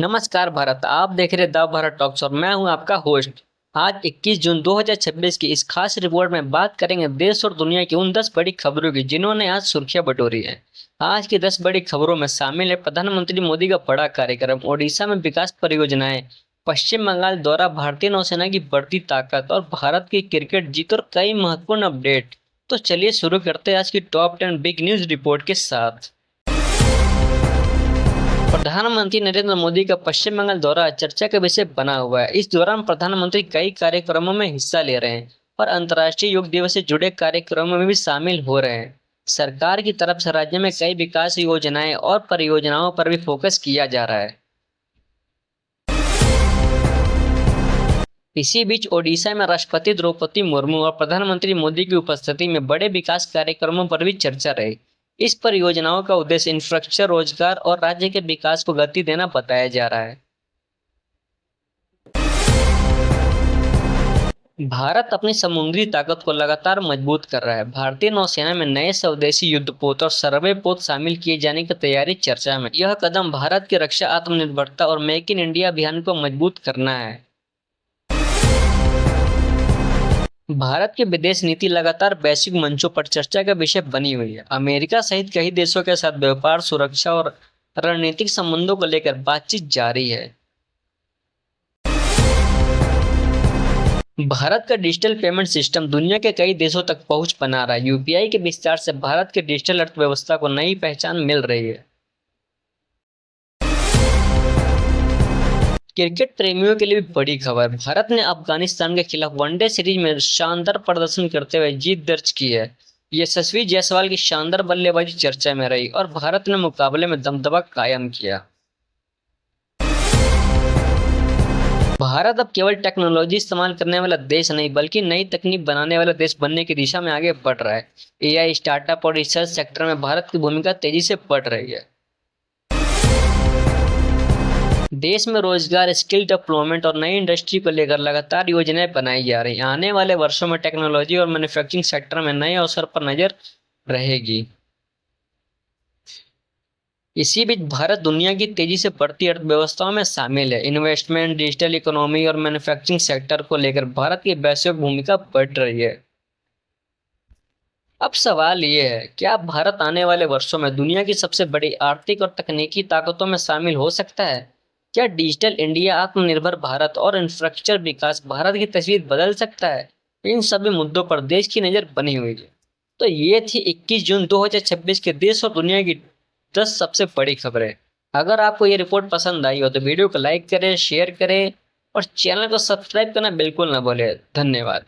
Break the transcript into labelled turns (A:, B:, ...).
A: नमस्कार भारत। आप देख रहे द भारत टॉक्स और मैं हूं आपका होस्ट। आज 21 जून 2026 की इस खास रिपोर्ट में बात करेंगे देश और दुनिया की उन 10 बड़ी खबरों की जिन्होंने आज सुर्खियां बटोरी हैं। आज की 10 बड़ी खबरों में शामिल है प्रधानमंत्री मोदी का बड़ा कार्यक्रम, ओडिशा में विकास परियोजनाएं, पश्चिम बंगाल दौरा, भारतीय नौसेना की बढ़ती ताकत और भारत की क्रिकेट जीत और कई महत्वपूर्ण अपडेट। तो चलिए शुरू करते हैं आज की टॉप 10 बिग न्यूज रिपोर्ट के साथ। प्रधानमंत्री नरेंद्र मोदी का पश्चिम बंगाल दौरा चर्चा का विषय बना हुआ है। इस दौरान प्रधानमंत्री कई कार्यक्रमों में हिस्सा ले रहे हैं और अंतर्राष्ट्रीय योग दिवस से जुड़े कार्यक्रमों में भी शामिल हो रहे हैं। सरकार की तरफ से राज्य में कई विकास योजनाएं और परियोजनाओं पर भी फोकस किया जा रहा है। इसी बीच ओडिशा में राष्ट्रपति द्रौपदी मुर्मू और प्रधानमंत्री मोदी की उपस्थिति में बड़े विकास कार्यक्रमों पर भी चर्चा रही। इस परियोजनाओं का उद्देश्य इंफ्रास्ट्रक्चर, रोजगार और राज्य के विकास को गति देना बताया जा रहा है। भारत अपनी समुद्री ताकत को लगातार मजबूत कर रहा है। भारतीय नौसेना में नए स्वदेशी युद्धपोत और सर्वे पोत शामिल किए जाने की तैयारी चर्चा में। यह कदम भारत की रक्षा, आत्मनिर्भरता और मेक इन इंडिया अभियान को मजबूत करना है। भारत की विदेश नीति लगातार वैश्विक मंचों पर चर्चा का विषय बनी हुई है। अमेरिका सहित कई देशों के साथ व्यापार, सुरक्षा और रणनीतिक संबंधों को लेकर बातचीत जारी है। भारत का डिजिटल पेमेंट सिस्टम दुनिया के कई देशों तक पहुंच बना रहा है। यूपीआई के विस्तार से भारत की डिजिटल अर्थव्यवस्था को नई पहचान मिल रही है। क्रिकेट प्रेमियों के लिए भी बड़ी खबर। भारत ने अफगानिस्तान के खिलाफ वनडे सीरीज में शानदार प्रदर्शन करते हुए जीत दर्ज की है। यशस्वी जायसवाल की शानदार बल्लेबाजी चर्चा में रही और भारत ने मुकाबले में दबदबा कायम किया। भारत अब केवल टेक्नोलॉजी इस्तेमाल करने वाला देश नहीं बल्कि नई तकनीक बनाने वाला देश बनने की दिशा में आगे बढ़ रहा है। एआई, स्टार्टअप और रिसर्च सेक्टर में भारत की भूमिका तेजी से बढ़ रही है। देश में रोजगार, स्किल डेवलपमेंट और नई इंडस्ट्री को लेकर लगातार योजनाएं बनाई जा रही हैं। आने वाले वर्षों में टेक्नोलॉजी और मैन्युफैक्चरिंग सेक्टर में नए अवसर पर नजर रहेगी। इसी बीच भारत दुनिया की तेजी से बढ़ती अर्थव्यवस्थाओं में शामिल है। इन्वेस्टमेंट, डिजिटल इकोनॉमी और मैन्युफैक्चरिंग सेक्टर को लेकर भारत की वैश्विक भूमिका बढ़ रही है। अब सवाल ये है, क्या भारत आने वाले वर्षों में दुनिया की सबसे बड़ी आर्थिक और तकनीकी ताकतों में शामिल हो सकता है? क्या डिजिटल इंडिया, आत्मनिर्भर भारत और इंफ्रास्ट्रक्चर विकास भारत की तस्वीर बदल सकता है? इन सभी मुद्दों पर देश की नजर बनी हुई है। तो ये थी 21 जून 2026 के देश और दुनिया की 10 सबसे बड़ी खबरें। अगर आपको ये रिपोर्ट पसंद आई हो तो वीडियो को लाइक करें, शेयर करें और चैनल को सब्सक्राइब करना बिल्कुल ना भूलें। धन्यवाद।